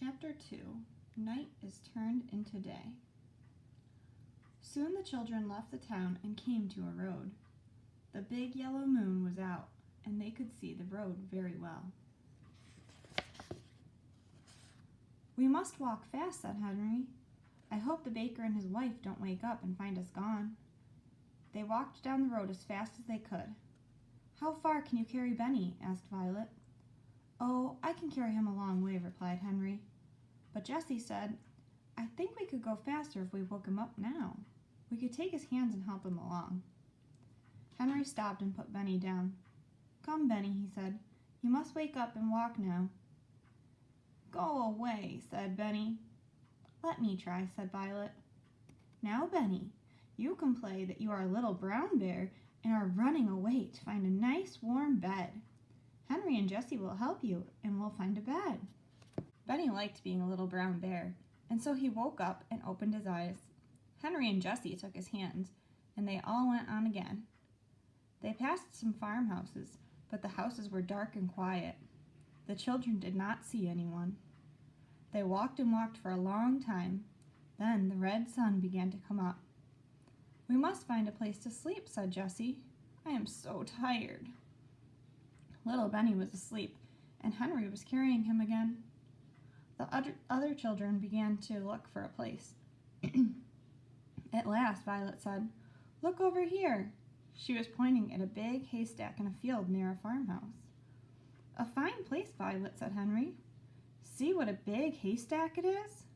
Chapter 2. Night is turned into day. Soon the children left the town and came to a road. The big yellow moon was out, and they could see the road very well. "We must walk fast," said Henry. "I hope the baker and his wife don't wake up and find us gone." They walked down the road as fast as they could. "How far can you carry Benny?" asked Violet. "Oh, I can carry him a long way," replied Henry. But Jessie said, "I think we could go faster if we woke him up now. We could take his hands and help him along." Henry stopped and put Benny down. "Come, Benny," he said. "You must wake up and walk now." "Go away," said Benny. "Let me try," said Violet. "Now, Benny, you can play that you are a little brown bear and are running away to find a nice warm bed. Henry and Jessie will help you, and we'll find a bed." Benny liked being a little brown bear, and so he woke up and opened his eyes. Henry and Jessie took his hands, and they all went on again. They passed some farmhouses, but the houses were dark and quiet. The children did not see anyone. They walked and walked for a long time. Then the red sun began to come up. "We must find a place to sleep," said Jessie. "I am so tired." Little Benny was asleep, and Henry was carrying him again. The other children began to look for a place. At last, Violet said, "Look over here." She was pointing at a big haystack in a field near a farmhouse. "A fine place, Violet," said Henry. "See what a big haystack it is."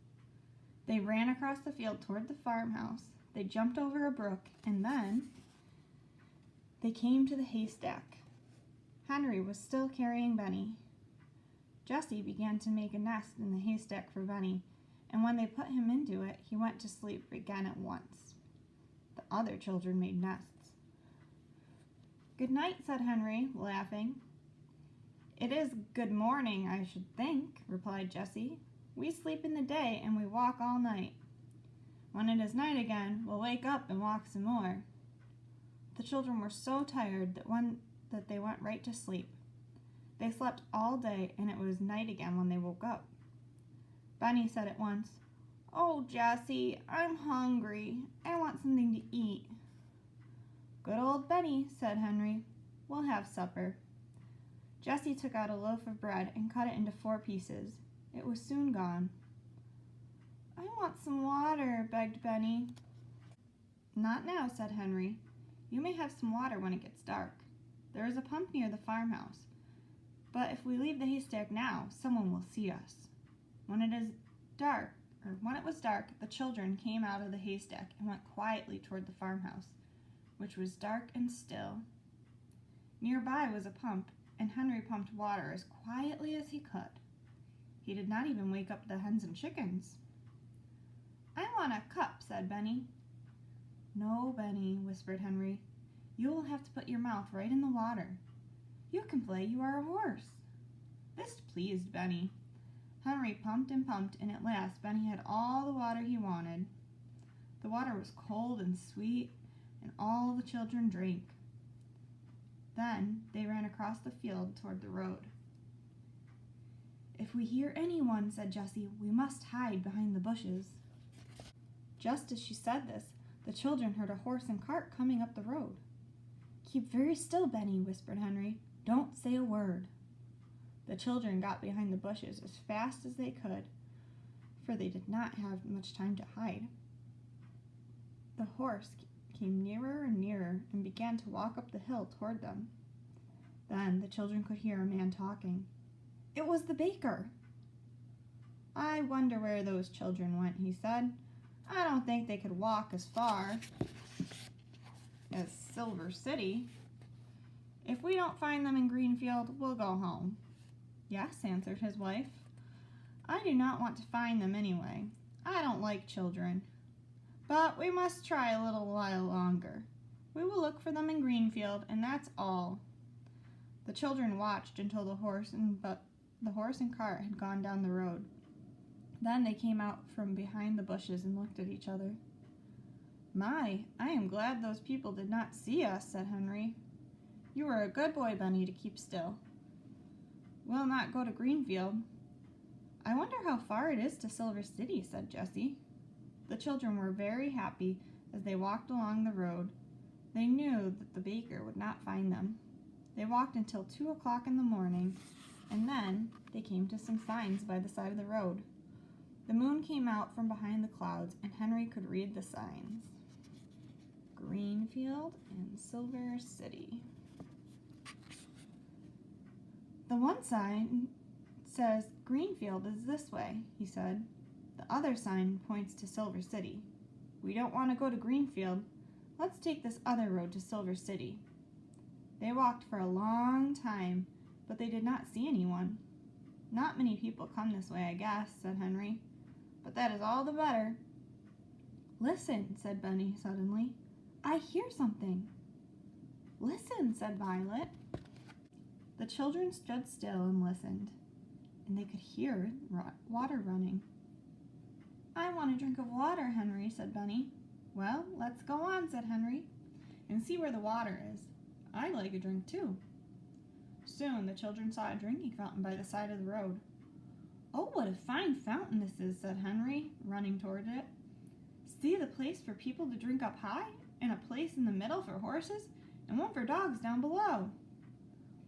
They ran across the field toward the farmhouse. They jumped over a brook, and then they came to the haystack. Henry was still carrying Benny. Jessie began to make a nest in the haystack for Benny, and when they put him into it, he went to sleep again at once. The other children made nests. "Good night," said Henry, laughing. "It is good morning, I should think," replied Jessie. "We sleep in the day and we walk all night. When it is night again, we'll wake up and walk some more." The children were so tired that they went right to sleep. They slept all day, and it was night again when they woke up. Benny said at once, "Oh, Jessie, I'm hungry. I want something to eat." "Good old Benny," said Henry. "We'll have supper." Jessie took out a loaf of bread and cut it into 4 pieces. It was soon gone. "I want some water," begged Benny. "Not now," said Henry. "You may have some water when it gets dark. There is a pump near the farmhouse. But if we leave the haystack now, someone will see us." When it was dark, the children came out of the haystack and went quietly toward the farmhouse, which was dark and still. Nearby was a pump, and Henry pumped water as quietly as he could. He did not even wake up the hens and chickens. "I want a cup," said Benny. "No, Benny," whispered Henry. "You will have to put your mouth right in the water. You can play you are a horse." This pleased Benny. Henry pumped and pumped, and at last Benny had all the water he wanted. The water was cold and sweet, and all the children drank. Then they ran across the field toward the road. "If we hear anyone," said Jessie, "we must hide behind the bushes." Just as she said this, the children heard a horse and cart coming up the road. "Keep very still, Benny," whispered Henry. "Don't say a word." The children got behind the bushes as fast as they could, for they did not have much time to hide. The horse came nearer and nearer and began to walk up the hill toward them. Then the children could hear a man talking. It was the baker. "I wonder where those children went," he said. "I don't think they could walk as far as Silver City. If we don't find them in Greenfield, we'll go home." "Yes," answered his wife. "I do not want to find them anyway. I don't like children. But we must try a little while longer. We will look for them in Greenfield, and that's all." The children watched until the horse and cart had gone down the road. Then they came out from behind the bushes and looked at each other. "My, I am glad those people did not see us," said Henry. "You were a good boy, Benny, to keep still. We'll not go to Greenfield." I wonder how far it is to Silver City, said Jessie. The children were very happy as they walked along the road. They knew that the baker would not find them. They walked until 2 o'clock in the morning, and then they came to some signs by the side of the road. The moon came out from behind the clouds, and Henry could read the signs. Greenfield and Silver City. The one sign says Greenfield is this way, he said. The other sign points to Silver City. We don't want to go to Greenfield. Let's take this other road to Silver City. They walked for a long time, but they did not see anyone. Not many people come this way, I guess, said Henry. But that is all the better. Listen, said Benny suddenly. I hear something. Listen, said Violet. The children stood still and listened, and they could hear water running. I want a drink of water, Henry, said Benny. Well, let's go on, said Henry, and see where the water is. I'd like a drink, too. Soon the children saw a drinking fountain by the side of the road. Oh, what a fine fountain this is, said Henry, running toward it. See the place for people to drink up high, and a place in the middle for horses, and one for dogs down below.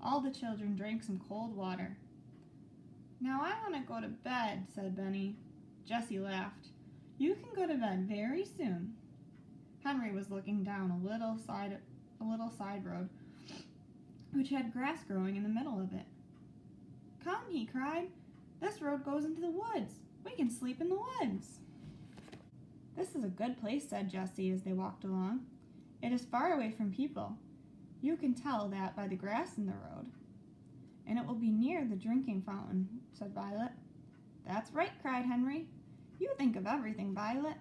All the children drank some cold water. Now I want to go to bed, said Benny. Jessie laughed. You can go to bed very soon. Henry was looking down a little side road, which had grass growing in the middle of it. Come, he cried. This road goes into the woods. We can sleep in the woods. This is a good place, said Jessie as they walked along. It is far away from people. You can tell that by the grass in the road. And it will be near the drinking fountain, said Violet. That's right, cried Henry. You think of everything, Violet.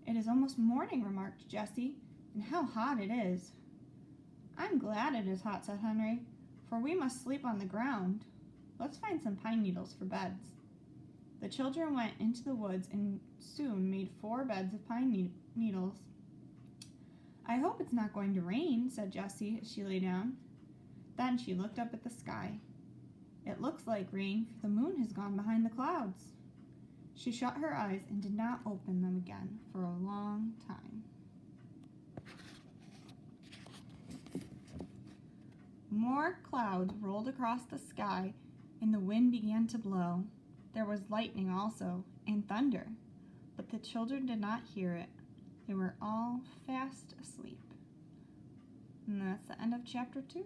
It is almost morning, remarked Jessie, and how hot it is. I'm glad it is hot, said Henry, for we must sleep on the ground. Let's find some pine needles for beds. The children went into the woods and soon made 4 beds of pine needles. I hope it's not going to rain, said Jessie as she lay down. Then she looked up at the sky. It looks like rain, for the moon has gone behind the clouds. She shut her eyes and did not open them again for a long time. More clouds rolled across the sky, and the wind began to blow. There was lightning also, and thunder, but the children did not hear it. They were all fast asleep. And that's the end of chapter 2.